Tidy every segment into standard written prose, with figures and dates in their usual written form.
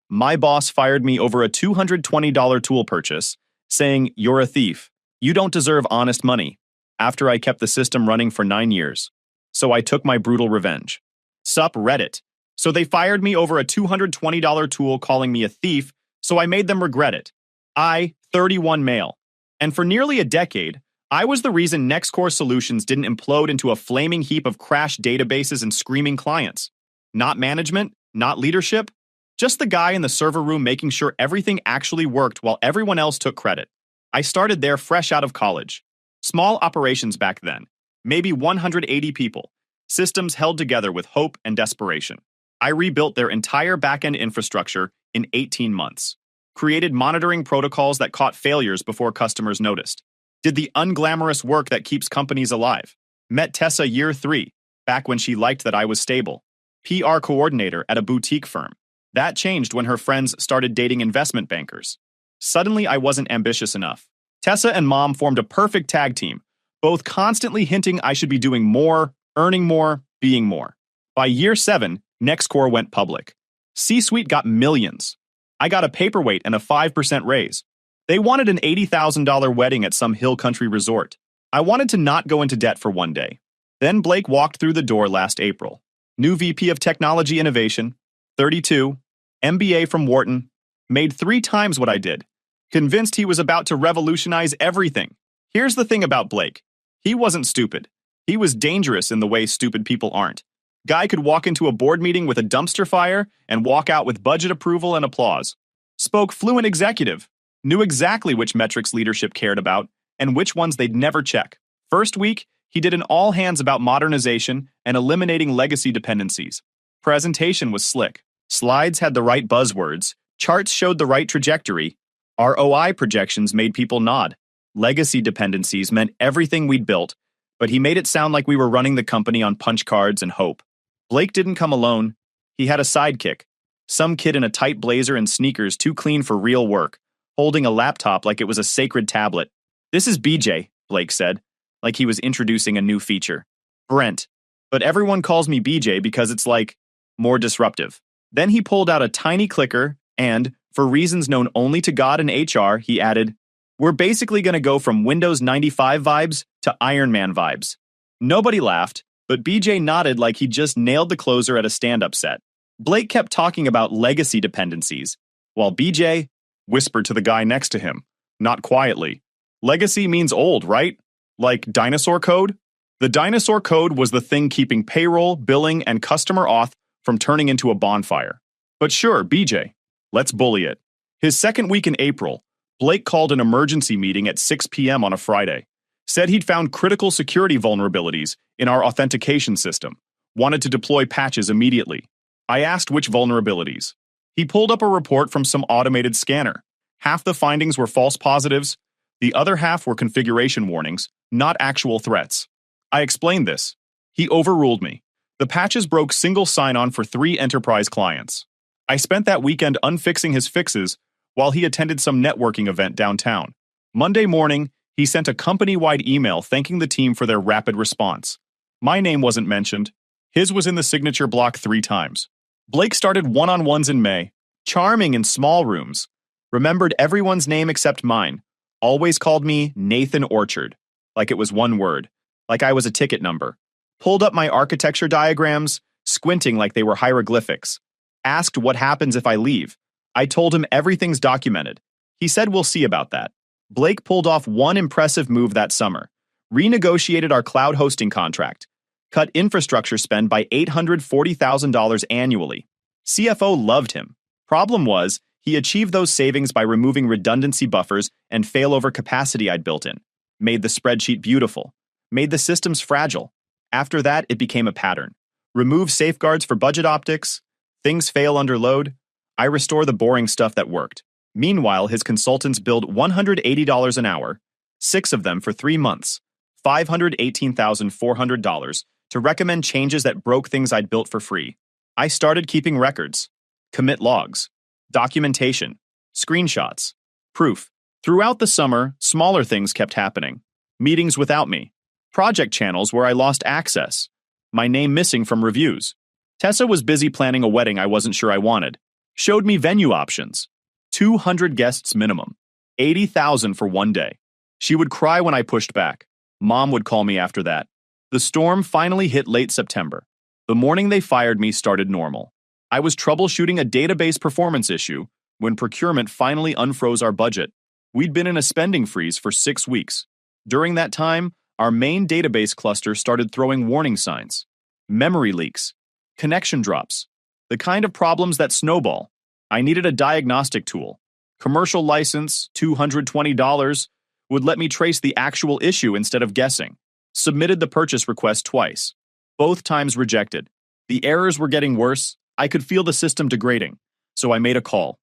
My boss fired me over a $220 tool purchase, saying, "You're a thief. You don't deserve honest money," after I kept the system running for 9 years. So I took my brutal revenge. Sup, Reddit. So they fired me over a $220 tool calling me a thief, so I made them regret it. I, 31 male. And for nearly a decade, I was the reason NextCore Solutions didn't implode into a flaming heap of crashed databases and screaming clients. Not management, not leadership, just the guy in the server room making sure everything actually worked while everyone else took credit. I started there fresh out of college. Small operations back then, maybe 180 people, systems held together with hope and desperation. I rebuilt their entire back-end infrastructure in 18 months. Created monitoring protocols that caught failures before customers noticed. Did the unglamorous work that keeps companies alive. Met Tessa year 3, back when she liked that I was stable. PR coordinator at a boutique firm. That changed when her friends started dating investment bankers. Suddenly, I wasn't ambitious enough. Tessa and Mom formed a perfect tag team, both constantly hinting I should be doing more, earning more, being more. By year 7, NextCore went public. C-suite got millions. I got a paperweight and a 5% raise. They wanted an $80,000 wedding at some hill country resort. I wanted to not go into debt for one day. Then Blake walked through the door last April. New VP of Technology Innovation, 32, MBA from Wharton, made 3 times what I did. Convinced he was about to revolutionize everything. Here's the thing about Blake. He wasn't stupid. He was dangerous in the way stupid people aren't. Guy could walk into a board meeting with a dumpster fire and walk out with budget approval and applause. Spoke fluent executive. Knew exactly which metrics leadership cared about and which ones they'd never check. First week, he did an all-hands about modernization and eliminating legacy dependencies. Presentation was slick. Slides had the right buzzwords. Charts showed the right trajectory. ROI projections made people nod. Legacy dependencies meant everything we'd built, but he made it sound like we were running the company on punch cards and hope. Blake didn't come alone. He had a sidekick. Some kid in a tight blazer and sneakers too clean for real work, holding a laptop like it was a sacred tablet. "This is BJ," Blake said, like he was introducing a new feature. "Brent. But everyone calls me BJ because it's like, more disruptive." Then he pulled out a tiny clicker and, for reasons known only to God and HR, he added, "We're basically going to go from Windows 95 vibes to Iron Man vibes." Nobody laughed, but BJ nodded like he just nailed the closer at a stand-up set. Blake kept talking about legacy dependencies, while BJ whispered to the guy next to him, not quietly, "Legacy means old, right? Like dinosaur code?" The dinosaur code was the thing keeping payroll, billing, and customer auth from turning into a bonfire. But sure, BJ, let's bully it. His second week in April, Blake called an emergency meeting at 6 p.m. on a Friday. Said he'd found critical security vulnerabilities in our authentication system. Wanted to deploy patches immediately. I asked which vulnerabilities. He pulled up a report from some automated scanner. Half the findings were false positives. The other half were configuration warnings, not actual threats. I explained this. He overruled me. The patches broke single sign-on for 3 enterprise clients. I spent that weekend unfixing his fixes while he attended some networking event downtown. Monday morning, he sent a company-wide email thanking the team for their rapid response. My name wasn't mentioned. His was in the signature block 3 times. Blake started one-on-ones in May, charming in small rooms. Remembered everyone's name except mine. Always called me Nathan Orchard, like it was one word, like I was a ticket number. Pulled up my architecture diagrams, squinting like they were hieroglyphics. Asked what happens if I leave. I told him everything's documented. He said we'll see about that. Blake pulled off one impressive move that summer. Renegotiated our cloud hosting contract. Cut infrastructure spend by $840,000 annually. CFO loved him. Problem was, he achieved those savings by removing redundancy buffers and failover capacity I'd built in. Made the spreadsheet beautiful. Made the systems fragile. After that, it became a pattern. Remove safeguards for budget optics. Things fail under load. I restore the boring stuff that worked. Meanwhile, his consultants billed $180 an hour, 6 of them for 3 months, $518,400 to recommend changes that broke things I'd built for free. I started keeping records, commit logs, documentation, screenshots, proof. Throughout the summer, smaller things kept happening. Meetings without me. Project channels where I lost access. My name missing from reviews. Tessa was busy planning a wedding I wasn't sure I wanted. Showed me venue options. 200 guests minimum. 80,000 for one day. She would cry when I pushed back. Mom would call me after that. The storm finally hit late September. The morning they fired me started normal. I was troubleshooting a database performance issue when procurement finally unfroze our budget. We'd been in a spending freeze for 6 weeks. During that time, our main database cluster started throwing warning signs. Memory leaks, connection drops, the kind of problems that snowball. I needed a diagnostic tool. Commercial license, $220, would let me trace the actual issue instead of guessing. Submitted the purchase request twice. Both times rejected. The errors were getting worse. I could feel the system degrading. So I made a call.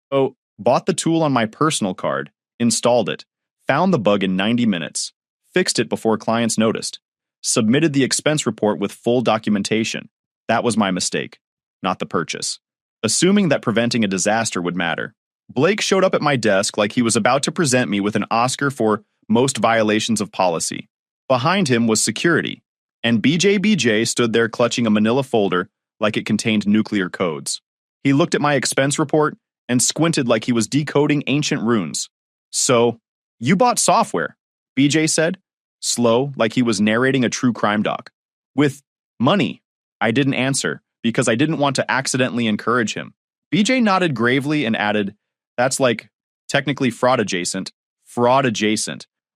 Bought the tool on my personal card, installed it, found the bug in 90 minutes, fixed it before clients noticed, submitted the expense report with full documentation. That was my mistake, not the purchase. Assuming that preventing a disaster would matter. Blake showed up at my desk like he was about to present me with an Oscar for most violations of policy. Behind him was security, and BJ stood there clutching a manila folder like it contained nuclear codes. He looked at my expense report and squinted like he was decoding ancient runes. So, you bought software, BJ said, slow like he was narrating a true crime doc. With money. I didn't answer because I didn't want to accidentally encourage him. BJ nodded gravely and added, that's like technically fraud adjacent,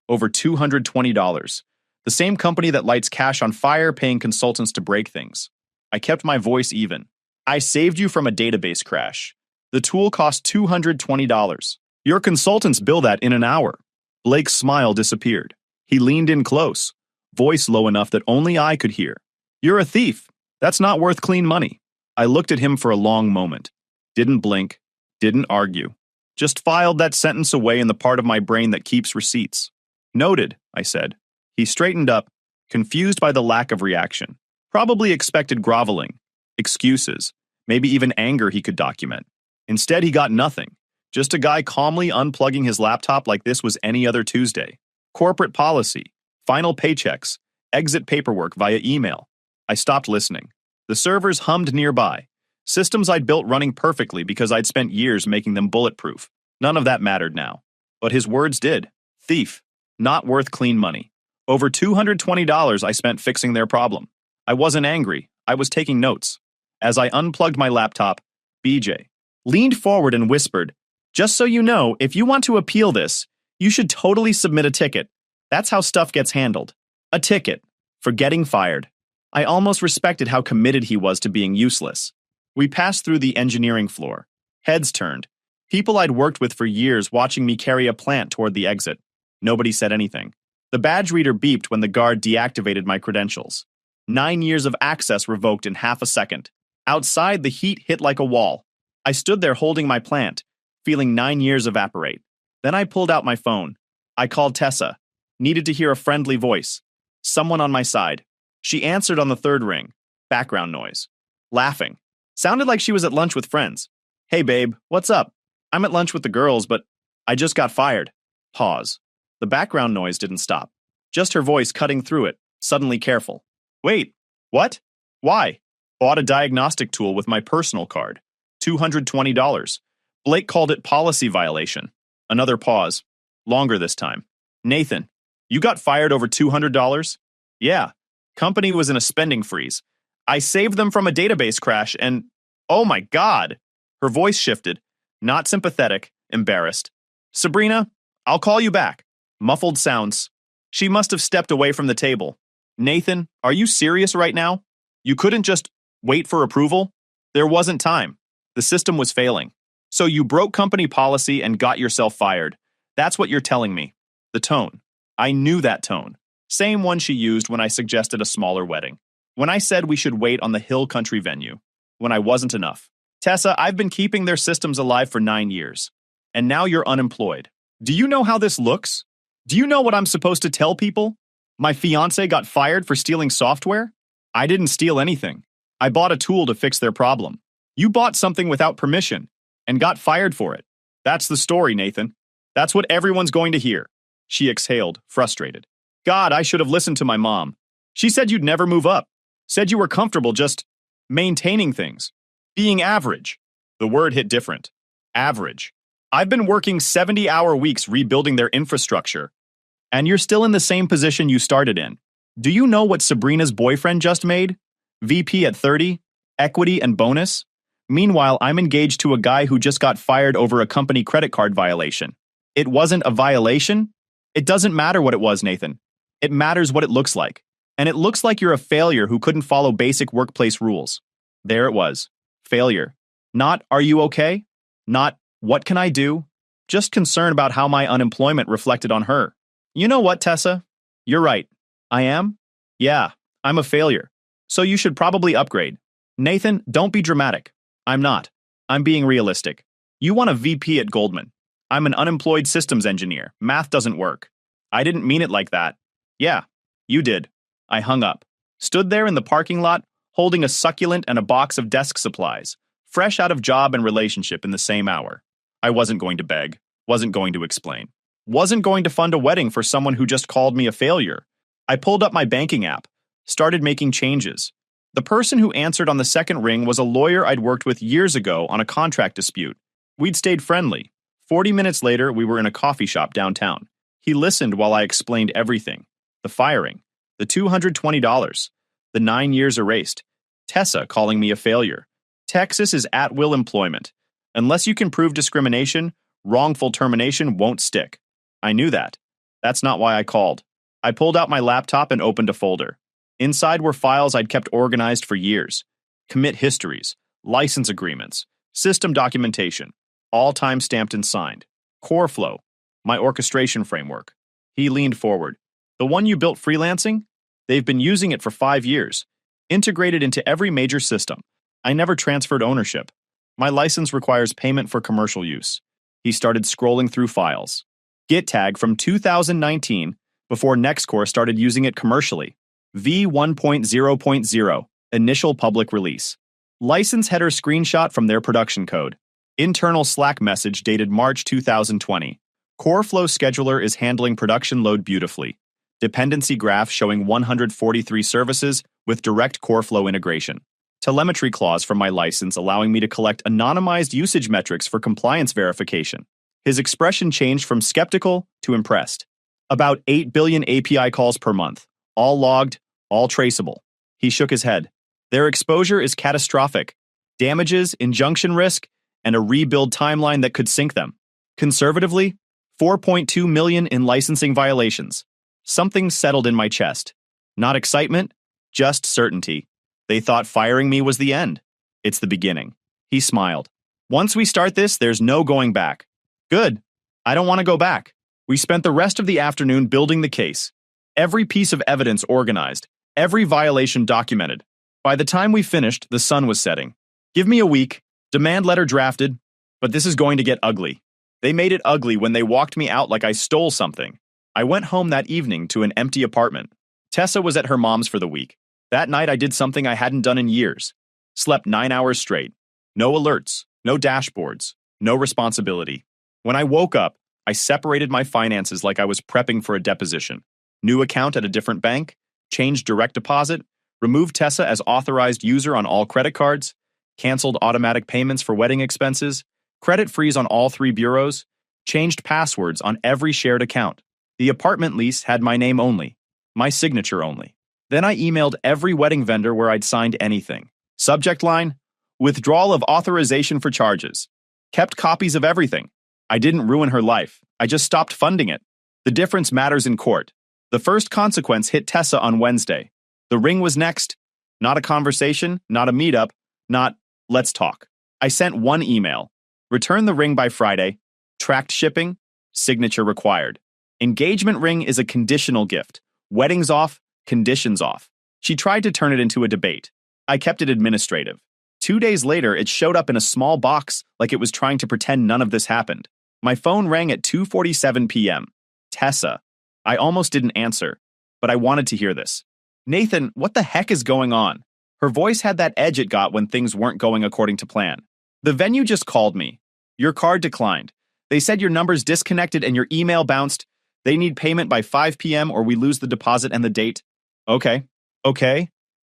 over $220. The same company that lights cash on fire paying consultants to break things. I kept my voice even. I saved you from a database crash. The tool cost $220. Your consultants bill that in an hour. Blake's smile disappeared. He leaned in close, voice low enough that only I could hear. You're a thief. That's not worth clean money. I looked at him for a long moment. Didn't blink, didn't argue. Just filed that sentence away in the part of my brain that keeps receipts. Noted, I said. He straightened up, confused by the lack of reaction. Probably expected groveling, excuses, maybe even anger he could document. Instead, he got nothing. Just a guy calmly unplugging his laptop like this was any other Tuesday. Corporate policy, final paychecks, exit paperwork via email. I stopped listening. The servers hummed nearby. Systems I'd built running perfectly because I'd spent years making them bulletproof. None of that mattered now. But his words did. Thief. Not worth clean money. Over $220 I spent fixing their problem. I wasn't angry. I was taking notes. As I unplugged my laptop, BJ leaned forward and whispered, just so you know, if you want to appeal this, you should totally submit a ticket. That's how stuff gets handled. A ticket. For getting fired. I almost respected how committed he was to being useless. We passed through the engineering floor. Heads turned. People I'd worked with for years watching me carry a plant toward the exit. Nobody said anything. The badge reader beeped when the guard deactivated my credentials. 9 years of access revoked in half a second. Outside, the heat hit like a wall. I stood there holding my plant, feeling 9 years evaporate. Then I pulled out my phone. I called Tessa. Needed to hear a friendly voice. Someone on my side. She answered on the third ring. Background noise. Laughing. Sounded like she was at lunch with friends. Hey babe, what's up? I'm at lunch with the girls, but I just got fired. Pause. The background noise didn't stop. Just her voice cutting through it, suddenly careful. Wait, what? Why? Bought a diagnostic tool with my personal card. $220. Blake called it policy violation. Another pause. Longer this time. Nathan, you got fired over $200? Yeah. Company was in a spending freeze. I saved them from a database crash and, oh my God. Her voice shifted. Not sympathetic, embarrassed. Sabrina, I'll call you back. Muffled sounds. She must have stepped away from the table. Nathan, are you serious right now? You couldn't just wait for approval? There wasn't time. The system was failing. So you broke company policy and got yourself fired. That's what you're telling me. The tone. I knew that tone. Same one she used when I suggested a smaller wedding. When I said we should wait on the Hill Country venue. When I wasn't enough. Tessa, I've been keeping their systems alive for 9 years. And now you're unemployed. Do you know how this looks? Do you know what I'm supposed to tell people? My fiancé got fired for stealing software? I didn't steal anything. I bought a tool to fix their problem. You bought something without permission and got fired for it. That's the story, Nathan. That's what everyone's going to hear. She exhaled, frustrated. God, I should have listened to my mom. She said you'd never move up. Said you were comfortable just maintaining things. Being average. The word hit different. Average. I've been working 70-hour weeks rebuilding their infrastructure, and you're still in the same position you started in. Do you know what Sabrina's boyfriend just made? VP at 30, equity and bonus? Meanwhile, I'm engaged to a guy who just got fired over a company credit card violation. It wasn't a violation? It doesn't matter what it was, Nathan. It matters what it looks like. And it looks like you're a failure who couldn't follow basic workplace rules. There it was. Failure. Not, are you okay? Not, what can I do? Just concern about how my unemployment reflected on her. You know what, Tessa? You're right. I am? Yeah, I'm a failure. So you should probably upgrade. Nathan, don't be dramatic. I'm not. I'm being realistic. You want a VP at Goldman. I'm an unemployed systems engineer. Math doesn't work. I didn't mean it like that. Yeah, you did. I hung up. Stood there in the parking lot, holding a succulent and a box of desk supplies, fresh out of job and relationship in the same hour. I wasn't going to beg, wasn't going to explain, wasn't going to fund a wedding for someone who just called me a failure. I pulled up my banking app, started making changes. The person who answered on the second ring was a lawyer I'd worked with years ago on a contract dispute. We'd stayed friendly. 40 minutes later, we were in a coffee shop downtown. He listened while I explained everything. The firing, the $220, the 9 years erased, Tessa calling me a failure. Texas is at-will employment. Unless you can prove discrimination, wrongful termination won't stick. I knew that. That's not why I called. I pulled out my laptop and opened a folder. Inside were files I'd kept organized for years. Commit histories, license agreements, system documentation, all time-stamped and signed. Core flow, my orchestration framework. He leaned forward. The one you built freelancing? They've been using it for 5 years. Integrated into every major system. I never transferred ownership. My license requires payment for commercial use. He started scrolling through files. Git tag from 2019, before Nextcore started using it commercially. V1.0.0, initial public release. License header screenshot from their production code. Internal Slack message dated March 2020. Core Flow Scheduler is handling production load beautifully. Dependency graph showing 143 services with direct Core Flow integration. Telemetry clause from my license allowing me to collect anonymized usage metrics for compliance verification. His expression changed from skeptical to impressed. About 8 billion API calls per month. All logged, all traceable. He shook his head. Their exposure is catastrophic. Damages, injunction risk, and a rebuild timeline that could sink them. Conservatively, 4.2 million in licensing violations. Something settled in my chest. Not excitement, just certainty. They thought firing me was the end. It's the beginning. He smiled. Once we start this, there's no going back. Good. I don't want to go back. We spent the rest of the afternoon building the case. Every piece of evidence organized. Every violation documented. By the time we finished, the sun was setting. Give me a week. Demand letter drafted. But this is going to get ugly. They made it ugly when they walked me out like I stole something. I went home that evening to an empty apartment. Tessa was at her mom's for the week. That night I did something I hadn't done in years. Slept 9 hours straight. No alerts, no dashboards, no responsibility. When I woke up, I separated my finances like I was prepping for a deposition. New account at a different bank, changed direct deposit, removed Tessa as authorized user on all credit cards, canceled automatic payments for wedding expenses, credit freeze on all 3 bureaus, changed passwords on every shared account. The apartment lease had my name only, my signature only. Then I emailed every wedding vendor where I'd signed anything. Subject line, withdrawal of authorization for charges. Kept copies of everything. I didn't ruin her life. I just stopped funding it. The difference matters in court. The first consequence hit Tessa on Wednesday. The ring was next. Not a conversation, not a meetup, not, let's talk. I sent one email. Return the ring by Friday. Tracked shipping. Signature required. Engagement ring is a conditional gift. Weddings off. Conditions off. She tried to turn it into a debate. I kept it administrative. 2 days later, it showed up in a small box like it was trying to pretend none of this happened. My phone rang at 2:47 p.m. Tessa. I almost didn't answer, but I wanted to hear this. Nathan, what the heck is going on? Her voice had that edge it got when things weren't going according to plan. The venue just called me. Your card declined. They said your number's disconnected and your email bounced. They need payment by 5 p.m. or we lose the deposit and the date. Okay.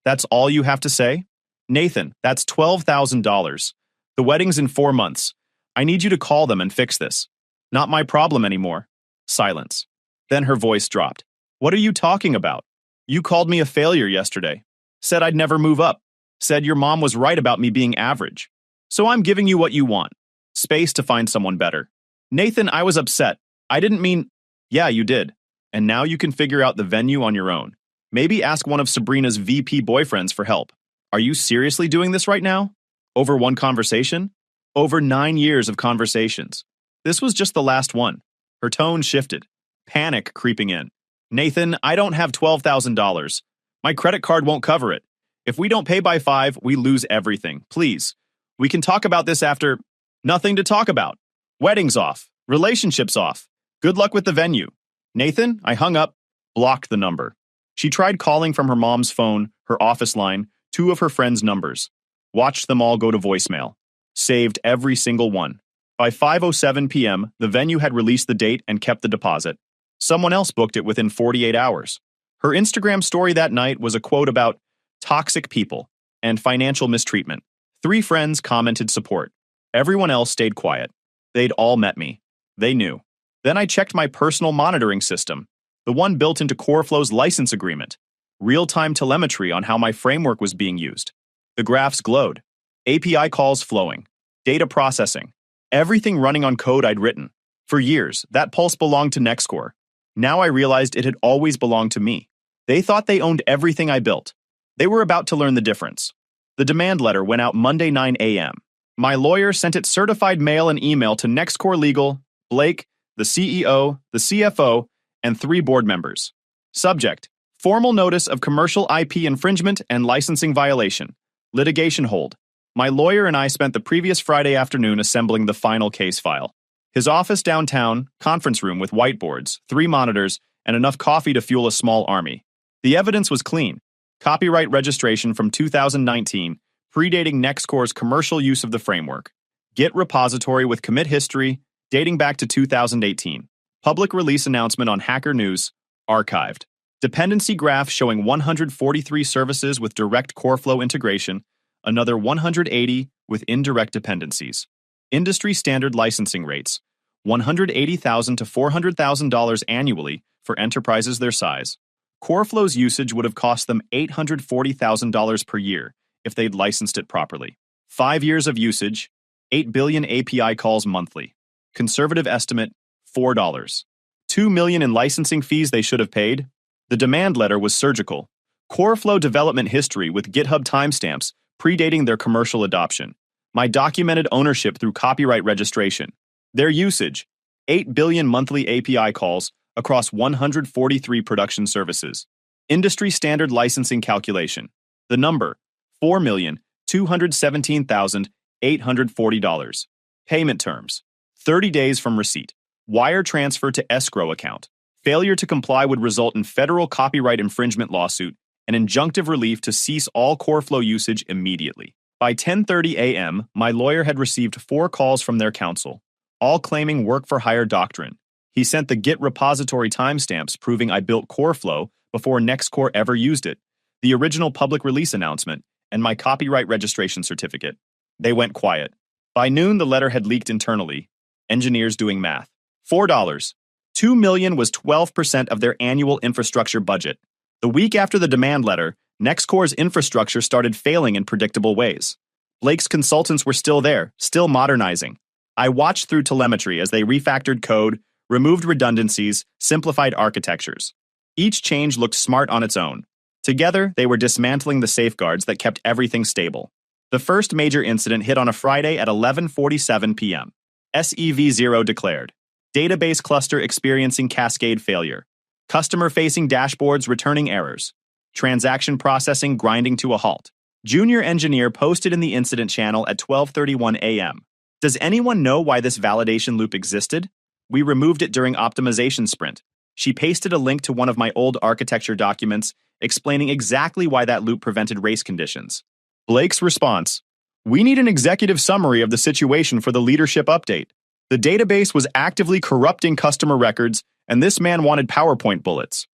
That's all you have to say? Nathan, that's $12,000. The wedding's in 4 months. I need you to call them and fix this. Not my problem anymore. Silence. Then her voice dropped. What are you talking about? You called me a failure yesterday. Said I'd never move up. Said your mom was right about me being average. So I'm giving you what you want. Space to find someone better. Nathan, I was upset. I didn't mean... Yeah, you did. And now you can figure out the venue on your own. Maybe ask one of Sabrina's VP boyfriends for help. Are you seriously doing this right now? Over one conversation? Over 9 years of conversations. This was just the last one. Her tone shifted. Panic creeping in. Nathan, I don't have $12,000. My credit card won't cover it. If we don't pay by 5, we lose everything. Please. We can talk about this after. Nothing to talk about. Wedding's off. Relationships off. Good luck with the venue. Nathan, I hung up. Blocked the number. She tried calling from her mom's phone, her office line, 2 of her friends' numbers. Watched them all go to voicemail. Saved every single one. By 5:07 p.m., the venue had released the date and kept the deposit. Someone else booked it within 48 hours. Her Instagram story that night was a quote about toxic people and financial mistreatment. 3 friends commented support. Everyone else stayed quiet. They'd all met me. They knew. Then I checked my personal monitoring system, the one built into CoreFlow's license agreement. Real-time telemetry on how my framework was being used. The graphs glowed. API calls flowing. Data processing. Everything running on code I'd written. For years, that pulse belonged to Nextcore. Now I realized it had always belonged to me. They thought they owned everything I built. They were about to learn the difference. The demand letter went out Monday 9 a.m. My lawyer sent it certified mail and email to Nextcore Legal, Blake, the CEO, the CFO, and 3 board members. Subject: formal notice of commercial IP infringement and licensing violation. Litigation hold. My lawyer and I spent the previous Friday afternoon assembling the final case file. His office downtown, conference room with whiteboards, 3 monitors, and enough coffee to fuel a small army. The evidence was clean. Copyright registration from 2019, predating Nextcore's commercial use of the framework. Git repository with commit history, dating back to 2018. Public release announcement on Hacker News, archived. Dependency graph showing 143 services with direct CoreFlow integration, another 180 with indirect dependencies. Industry standard licensing rates, $180,000 to $400,000 annually for enterprises their size. CoreFlow's usage would have cost them $840,000 per year if they'd licensed it properly. 5 years of usage, 8 billion API calls monthly. Conservative estimate, $4. $2 million in licensing fees they should have paid. The demand letter was surgical. CoreFlow development history with GitHub timestamps predating their commercial adoption. My documented ownership through copyright registration. Their usage, 8 billion monthly API calls across 143 production services. Industry standard licensing calculation. The number, $4,217,840. Payment terms, 30 days from receipt. Wire transfer to escrow account. Failure to comply would result in federal copyright infringement lawsuit and injunctive relief to cease all CoreFlow usage immediately. By 10:30 a.m., my lawyer had received 4 calls from their counsel, all claiming work-for-hire doctrine. He sent the Git repository timestamps proving I built CoreFlow before Nextcore ever used it, the original public release announcement, and my copyright registration certificate. They went quiet. By noon, the letter had leaked internally. Engineers doing math. $4. $2 million was 12% of their annual infrastructure budget. The week after the demand letter, Nextcore's infrastructure started failing in predictable ways. Blake's consultants were still there, still modernizing. I watched through telemetry as they refactored code, removed redundancies, simplified architectures. Each change looked smart on its own. Together, they were dismantling the safeguards that kept everything stable. The first major incident hit on a Friday at 11:47 p.m. SEV0 declared. Database cluster experiencing cascade failure. Customer-facing dashboards returning errors. Transaction processing grinding to a halt. Junior engineer posted in the incident channel at 12:31 a.m. Does anyone know why this validation loop existed? We removed it during optimization sprint. She pasted a link to one of my old architecture documents explaining exactly why that loop prevented race conditions. Blake's response: we need an executive summary of the situation for the leadership update. The database was actively corrupting customer records, and this man wanted PowerPoint bullets.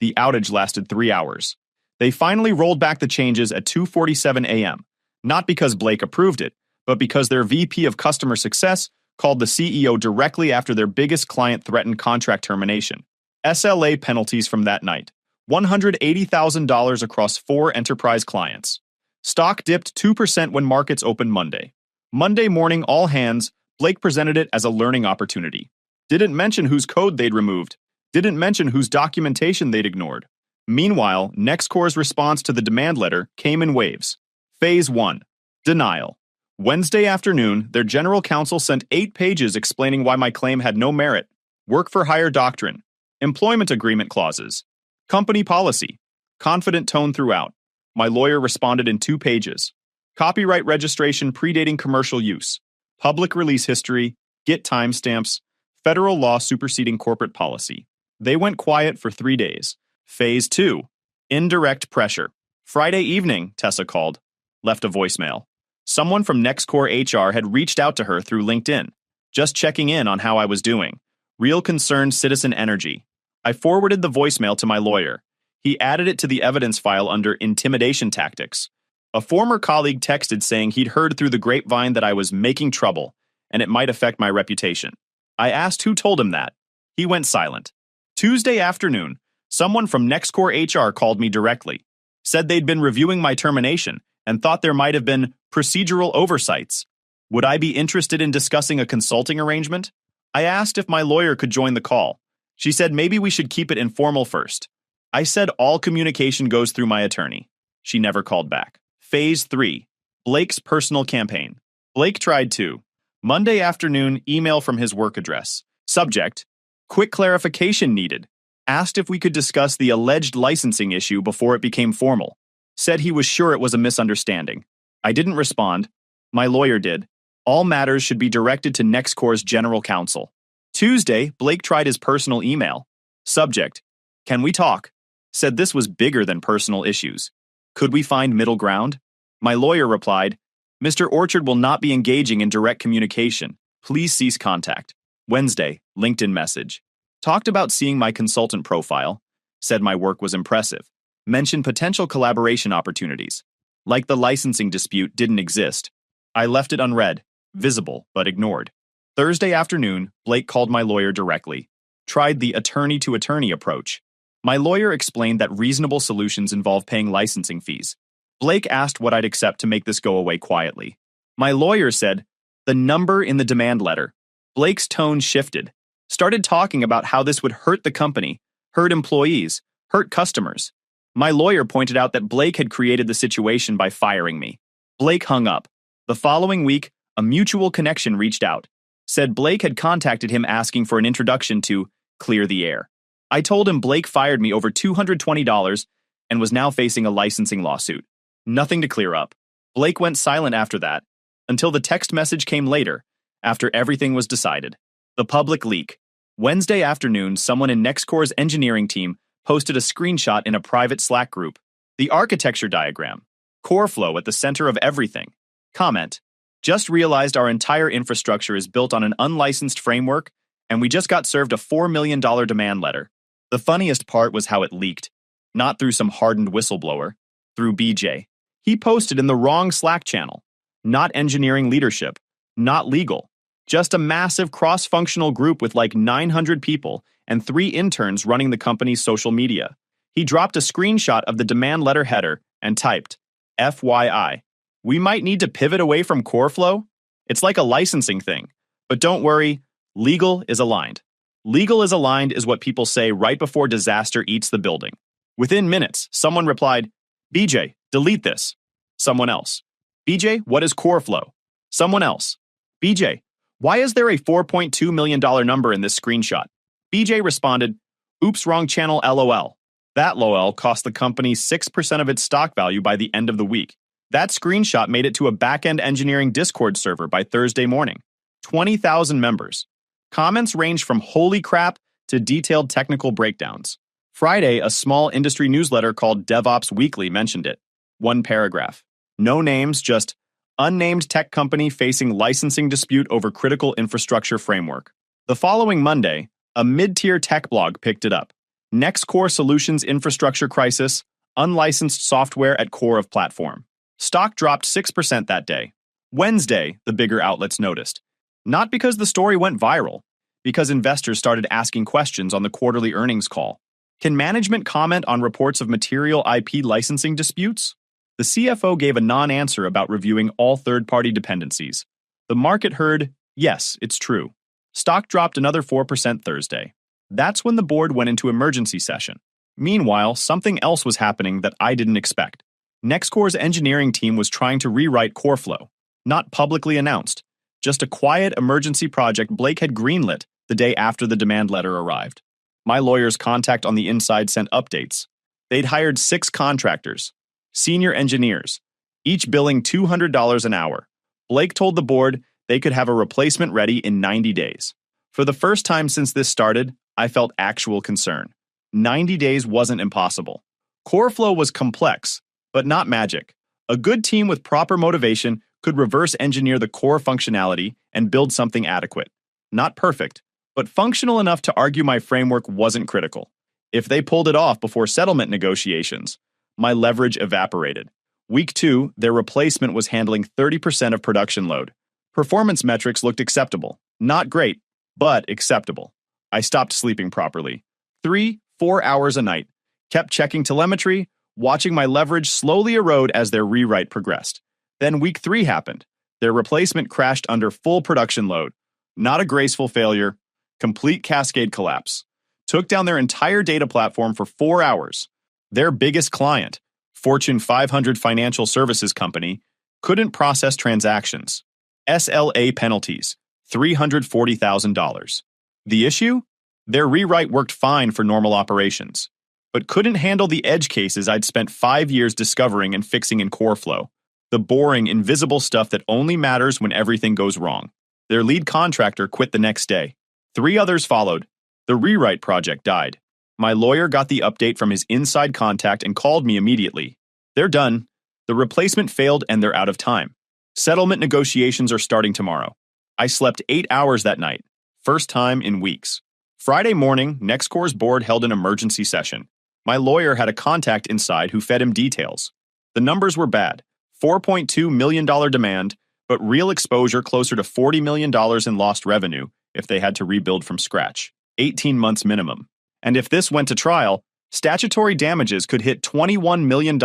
The outage lasted 3 hours. They finally rolled back the changes at 2:47 a.m., not because Blake approved it, but because their VP of customer success called the CEO directly after their biggest client threatened contract termination. SLA penalties from that night. $180,000 across 4 enterprise clients. Stock dipped 2% when markets opened Monday. Monday morning, all hands, Blake presented it as a learning opportunity. Didn't mention whose code they'd removed. Didn't mention whose documentation they'd ignored. Meanwhile, NextCore's response to the demand letter came in waves. Phase 1. Denial. Wednesday afternoon, their general counsel sent 8 pages explaining why my claim had no merit. Work-for-hire doctrine. Employment agreement clauses. Company policy. Confident tone throughout. My lawyer responded in 2 pages. Copyright registration predating commercial use. Public release history. Git timestamps. Federal law superseding corporate policy. They went quiet for 3 days. Phase 2. Indirect pressure. Friday evening, Tessa called. Left a voicemail. Someone from NextCore HR had reached out to her through LinkedIn. Just checking in on how I was doing. Real concerned citizen energy. I forwarded the voicemail to my lawyer. He added it to the evidence file under intimidation tactics. A former colleague texted saying he'd heard through the grapevine that I was making trouble, and it might affect my reputation. I asked who told him that. He went silent. Tuesday afternoon, someone from NextCore HR called me directly. Said they'd been reviewing my termination and thought there might have been procedural oversights. Would I be interested in discussing a consulting arrangement? I asked if my lawyer could join the call. She said maybe we should keep it informal first. I said all communication goes through my attorney. She never called back. Phase 3. Blake's personal campaign. Blake tried to. Monday afternoon, email from his work address. Subject: quick clarification needed. Asked if we could discuss the alleged licensing issue before it became formal. Said he was sure it was a misunderstanding. I didn't respond. My lawyer did. All matters should be directed to NextCore's general counsel. Tuesday, Blake tried his personal email. Subject: can we talk? Said this was bigger than personal issues. Could we find middle ground? My lawyer replied, Mr. Orchard will not be engaging in direct communication. Please cease contact. Wednesday, LinkedIn message. Talked about seeing my consultant profile. Said my work was impressive. Mentioned potential collaboration opportunities. Like the licensing dispute didn't exist. I left it unread, visible, but ignored. Thursday afternoon, Blake called my lawyer directly. Tried the attorney-to-attorney approach. My lawyer explained that reasonable solutions involve paying licensing fees. Blake asked what I'd accept to make this go away quietly. My lawyer said, the number in the demand letter. Blake's tone shifted. Started talking about how this would hurt the company, hurt employees, hurt customers. My lawyer pointed out that Blake had created the situation by firing me. Blake hung up. The following week, a mutual connection reached out. Said Blake had contacted him asking for an introduction to clear the air. I told him Blake fired me over $220 and was now facing a licensing lawsuit. Nothing to clear up. Blake went silent after that, until the text message came later, after everything was decided. The public leak. Wednesday afternoon, someone in NextCore's engineering team posted a screenshot in a private Slack group. The architecture diagram. Core flow at the center of everything. Comment: just realized our entire infrastructure is built on an unlicensed framework, and we just got served a $4 million demand letter. The funniest part was how it leaked. Not through some hardened whistleblower. Through BJ. He posted in the wrong Slack channel. Not engineering leadership. Not legal. Just a massive cross-functional group with like 900 people and 3 interns running the company's social media. He dropped a screenshot of the demand letter header and typed, FYI. We might need to pivot away from core flow. It's like a licensing thing. But don't worry, legal is aligned. Legal is aligned is what people say right before disaster eats the building. Within minutes, someone replied, BJ, delete this. Someone else. BJ, what is core flow? Someone else. BJ, why is there a $4.2 million number in this screenshot? BJ responded, oops, wrong channel, LOL. That LOL cost the company 6% of its stock value by the end of the week. That screenshot made it to a back-end engineering Discord server by Thursday morning. 20,000 members. Comments ranged from holy crap to detailed technical breakdowns. Friday, a small industry newsletter called DevOps Weekly mentioned it. 1 paragraph. No names, just unnamed tech company facing licensing dispute over critical infrastructure framework. The following Monday, a mid-tier tech blog picked it up. NextCore Solutions Infrastructure Crisis, unlicensed software at core of platform. Stock dropped 6% that day. Wednesday, the bigger outlets noticed. Not because the story went viral, because investors started asking questions on the quarterly earnings call. Can management comment on reports of material IP licensing disputes? The CFO gave a non-answer about reviewing all third-party dependencies. The market heard, yes, it's true. Stock dropped another 4% Thursday. That's when the board went into emergency session. Meanwhile, something else was happening that I didn't expect. NextCore's engineering team was trying to rewrite CoreFlow. Not publicly announced. Just a quiet emergency project Blake had greenlit the day after the demand letter arrived. My lawyer's contact on the inside sent updates. They'd hired 6 contractors, senior engineers, each billing $200 an hour. Blake told the board they could have a replacement ready in 90 days. For the first time since this started, I felt actual concern. 90 days wasn't impossible. CoreFlow was complex, but not magic. A good team with proper motivation could reverse engineer the core functionality and build something adequate. Not perfect, but functional enough to argue my framework wasn't critical. If they pulled it off before settlement negotiations, my leverage evaporated. Week 2, their replacement was handling 30% of production load. Performance metrics looked acceptable. Not great, but acceptable. I stopped sleeping properly. 3-4 hours a night. Kept checking telemetry, watching my leverage slowly erode as their rewrite progressed. Then week 3 happened. Their replacement crashed under full production load. Not a graceful failure, complete cascade collapse. Took down their entire data platform for 4 hours. Their biggest client, Fortune 500 financial services company, couldn't process transactions. SLA penalties, $340,000. The issue? Their rewrite worked fine for normal operations, but couldn't handle the edge cases I'd spent 5 years discovering and fixing in CoreFlow. The boring, invisible stuff that only matters when everything goes wrong. Their lead contractor quit the next day. 3 others followed. The rewrite project died. My lawyer got the update from his inside contact and called me immediately. They're done. The replacement failed and they're out of time. Settlement negotiations are starting tomorrow. I slept 8 hours that night. First time in weeks. Friday morning, NextCore's board held an emergency session. My lawyer had a contact inside who fed him details. The numbers were bad. $4.2 million demand, but real exposure closer to $40 million in lost revenue if they had to rebuild from scratch. 18 months minimum. And if this went to trial, statutory damages could hit $21 million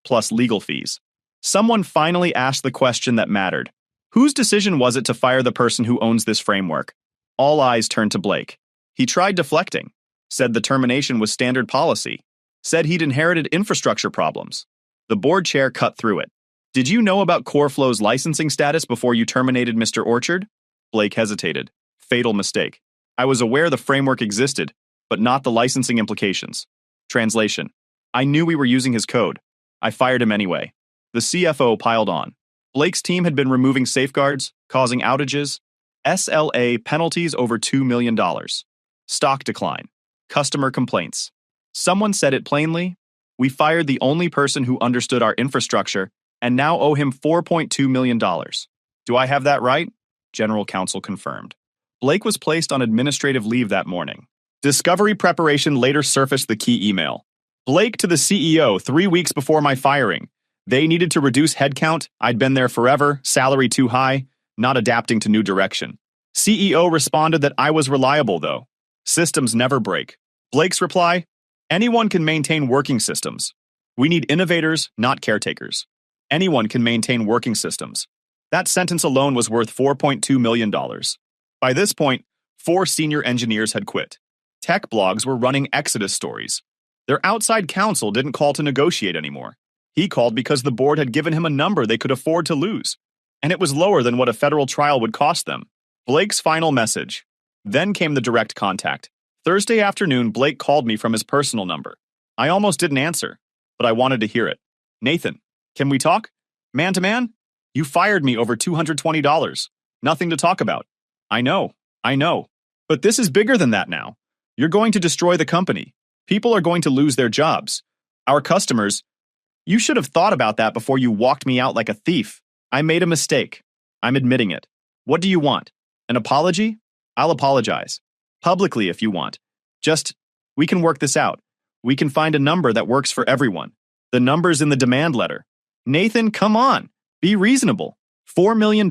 plus legal fees. Someone finally asked the question that mattered. Whose decision was it to fire the person who owns this framework? All eyes turned to Blake. He tried deflecting, said the termination was standard policy, said he'd inherited infrastructure problems. The board chair cut through it. Did you know about CoreFlow's licensing status before you terminated Mr. Orchard? Blake hesitated. Fatal mistake. I was aware the framework existed, but not the licensing implications. Translation. I knew we were using his code. I fired him anyway. The CFO piled on. Blake's team had been removing safeguards, causing outages, SLA penalties over $2 million. Stock decline. Customer complaints. Someone said it plainly. We fired the only person who understood our infrastructure and now owe him $4.2 million. Do I have that right? General counsel confirmed. Blake was placed on administrative leave that morning. Discovery preparation later surfaced the key email. Blake to the CEO 3 weeks before my firing. They needed to reduce headcount. I'd been there forever, salary too high, not adapting to new direction. CEO responded that I was reliable, though. Systems never break. Blake's reply, anyone can maintain working systems. We need innovators, not caretakers. Anyone can maintain working systems. That sentence alone was worth $4.2 million. By this point, 4 senior engineers had quit. Tech blogs were running Exodus stories. Their outside counsel didn't call to negotiate anymore. He called because the board had given him a number they could afford to lose, and it was lower than what a federal trial would cost them. Blake's final message. Then came the direct contact. Thursday afternoon, Blake called me from his personal number. I almost didn't answer, but I wanted to hear it. Nathan, can we talk? Man to man? You fired me over $220. Nothing to talk about. I know. But this is bigger than that now. You're going to destroy the company. People are going to lose their jobs. Our customers. You should have thought about that before you walked me out like a thief. I made a mistake. I'm admitting it. What do you want? An apology? I'll apologize. Publicly if you want. We can work this out. We can find a number that works for everyone. The number's in the demand letter. Nathan, come on. Be reasonable. $4 million?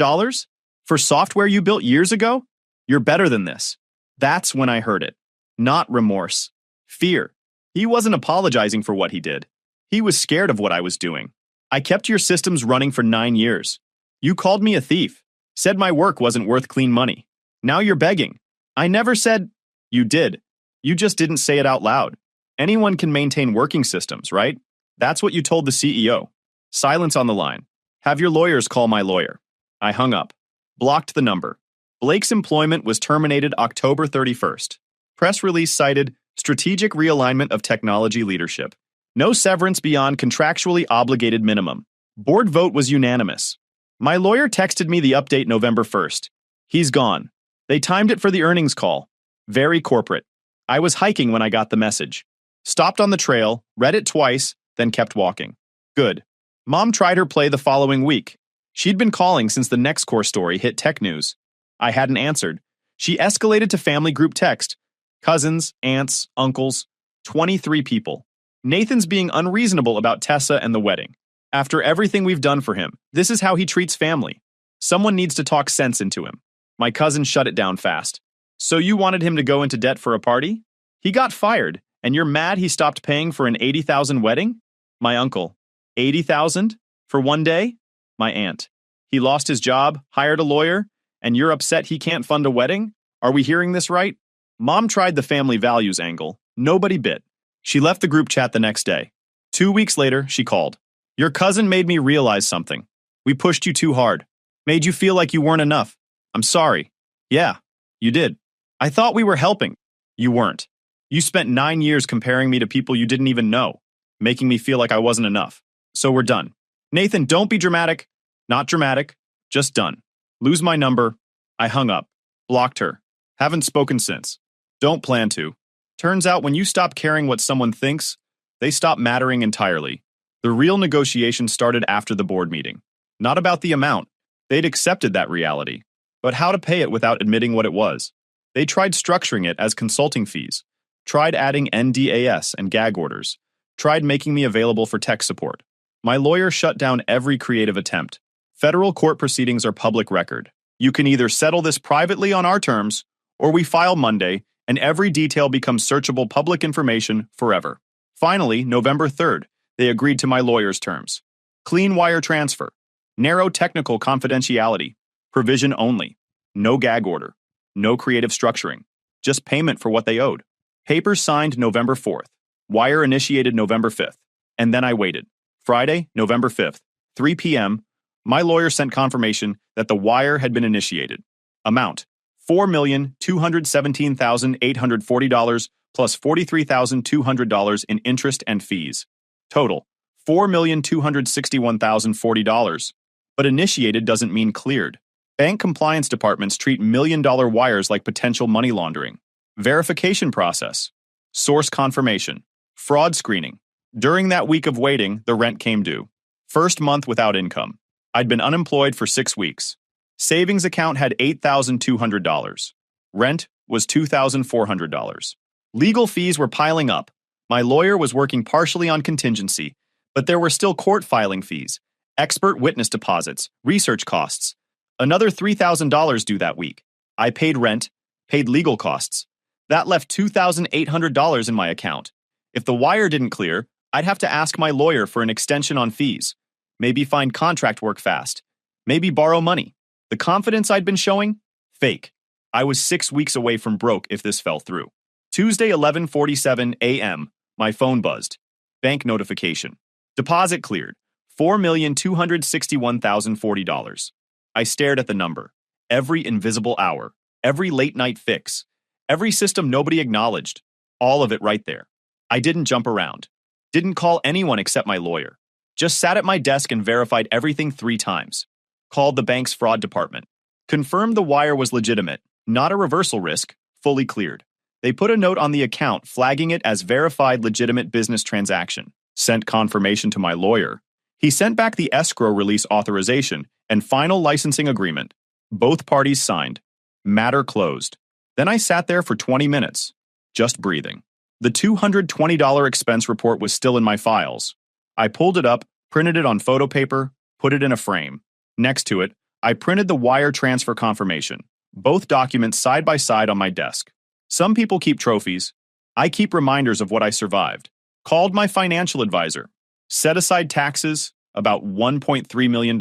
For software you built years ago? You're better than this. That's when I heard it. Not remorse. Fear. He wasn't apologizing for what he did. He was scared of what I was doing. I kept your systems running for 9 years. You called me a thief. Said my work wasn't worth clean money. Now you're begging. I never said... You did. You just didn't say it out loud. Anyone can maintain working systems, right? That's what you told the CEO. Silence on the line. Have your lawyers call my lawyer. I hung up. Blocked the number. Blake's employment was terminated October 31st. Press release cited strategic realignment of technology leadership. No severance beyond contractually obligated minimum. Board vote was unanimous. My lawyer texted me the update November 1st. He's gone. They timed it for the earnings call. Very corporate. I was hiking when I got the message. Stopped on the trail, read it twice, then kept walking. Good. Mom tried her play the following week. She'd been calling since the next core story hit tech news. I hadn't answered. She escalated to family group text. Cousins, aunts, uncles, 23 people. Nathan's being unreasonable about Tessa and the wedding. After everything we've done for him, this is how he treats family. Someone needs to talk sense into him. My cousin shut it down fast. So you wanted him to go into debt for a party? He got fired, and you're mad he stopped paying for an $80,000 wedding? My uncle. $80,000? For one day? My aunt. He lost his job, hired a lawyer, and you're upset he can't fund a wedding? Are we hearing this right? Mom tried the family values angle. Nobody bit. She left the group chat the next day. 2 weeks later, she called. Your cousin made me realize something. We pushed you too hard. Made you feel like you weren't enough. I'm sorry. Yeah, you did. I thought we were helping. You weren't. You spent 9 years comparing me to people you didn't even know, making me feel like I wasn't enough. So we're done. Nathan, don't be dramatic. Not dramatic. Just done. Lose my number. I hung up. Blocked her. Haven't spoken since. Don't plan to. Turns out when you stop caring what someone thinks, they stop mattering entirely. The real negotiation started after the board meeting. Not about the amount. They'd accepted that reality. But how to pay it without admitting what it was. They tried structuring it as consulting fees. Tried adding NDAS and gag orders. Tried making me available for tech support. My lawyer shut down every creative attempt. Federal court proceedings are public record. You can either settle this privately on our terms, or we file Monday, and every detail becomes searchable public information forever. Finally, November 3rd, they agreed to my lawyer's terms. Clean wire transfer. Narrow technical confidentiality. Provision only. No gag order. No creative structuring. Just payment for what they owed. Papers signed November 4th. Wire initiated November 5th. And then I waited. Friday, November 5th, 3 p.m., my lawyer sent confirmation that the wire had been initiated. Amount: $4,217,840 plus $43,200 in interest and fees. Total: $4,261,040. But initiated doesn't mean cleared. Bank compliance departments treat million-dollar wires like potential money laundering. Verification process. Source confirmation. Fraud screening. During that week of waiting, the rent came due. First month without income. I'd been unemployed for 6 weeks. Savings account had $8,200. Rent was $2,400. Legal fees were piling up. My lawyer was working partially on contingency, but there were still court filing fees, expert witness deposits, research costs. Another $3,000 due that week. I paid rent, paid legal costs. That left $2,800 in my account. If the wire didn't clear, I'd have to ask my lawyer for an extension on fees. Maybe find contract work fast. Maybe borrow money. The confidence I'd been showing? Fake. I was 6 weeks away from broke if this fell through. Tuesday, 11:47 a.m., my phone buzzed. Bank notification. Deposit cleared. $4,261,040. I stared at the number. Every invisible hour. Every late-night fix. Every system nobody acknowledged. All of it right there. I didn't jump around. Didn't call anyone except my lawyer. Just sat at my desk and verified everything 3 times. Called the bank's fraud department. Confirmed the wire was legitimate, not a reversal risk, fully cleared. They put a note on the account flagging it as verified legitimate business transaction. Sent confirmation to my lawyer. He sent back the escrow release authorization and final licensing agreement. Both parties signed. Matter closed. Then I sat there for 20 minutes, just breathing. The $220 expense report was still in my files. I pulled it up, printed it on photo paper, put it in a frame. Next to it, I printed the wire transfer confirmation, both documents side by side on my desk. Some people keep trophies. I keep reminders of what I survived. Called my financial advisor. Set aside taxes, about $1.3 million.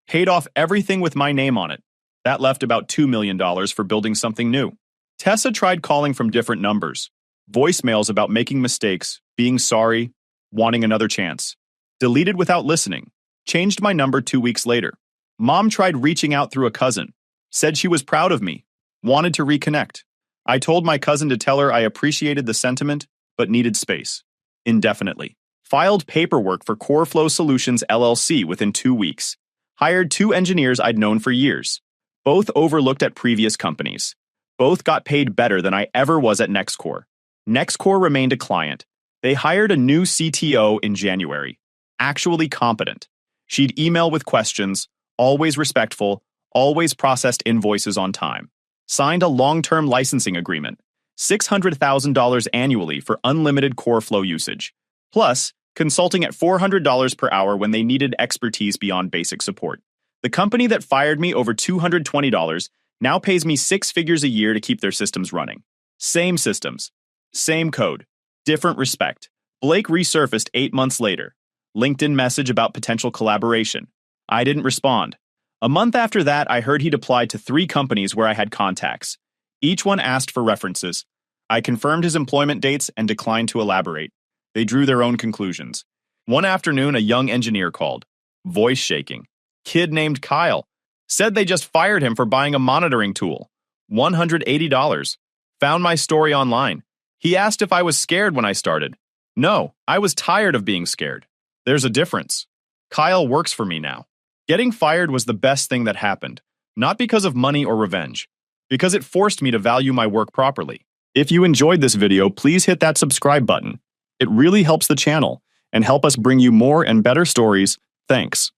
Paid off everything with my name on it. That left about $2 million for building something new. Tessa tried calling from different numbers. Voicemails about making mistakes, being sorry, wanting another chance. Deleted without listening. Changed my number 2 weeks later. Mom tried reaching out through a cousin. Said she was proud of me. Wanted to reconnect. I told my cousin to tell her I appreciated the sentiment, but needed space. Indefinitely. Filed paperwork for Core Flow Solutions LLC within 2 weeks. Hired 2 engineers I'd known for years. Both overlooked at previous companies. Both got paid better than I ever was at NextCore. NextCore remained a client. They hired a new CTO in January. Actually competent. She'd email with questions, always respectful, always processed invoices on time. Signed a long-term licensing agreement. $600,000 annually for unlimited core flow usage. Plus, consulting at $400 per hour when they needed expertise beyond basic support. The company that fired me over $220 now pays me 6 figures a year to keep their systems running. Same systems. Same code. Different respect. Blake resurfaced 8 months later. LinkedIn message about potential collaboration. I didn't respond. A month after that, I heard he'd applied to 3 companies where I had contacts. Each one asked for references. I confirmed his employment dates and declined to elaborate. They drew their own conclusions. One afternoon, a young engineer called. Voice shaking. Kid named Kyle. Said they just fired him for buying a monitoring tool. $180. Found my story online. He asked if I was scared when I started. No, I was tired of being scared. There's a difference. Kyle works for me now. Getting fired was the best thing that happened, not because of money or revenge, because it forced me to value my work properly. If you enjoyed this video, please hit that subscribe button. It really helps the channel and help us bring you more and better stories. Thanks.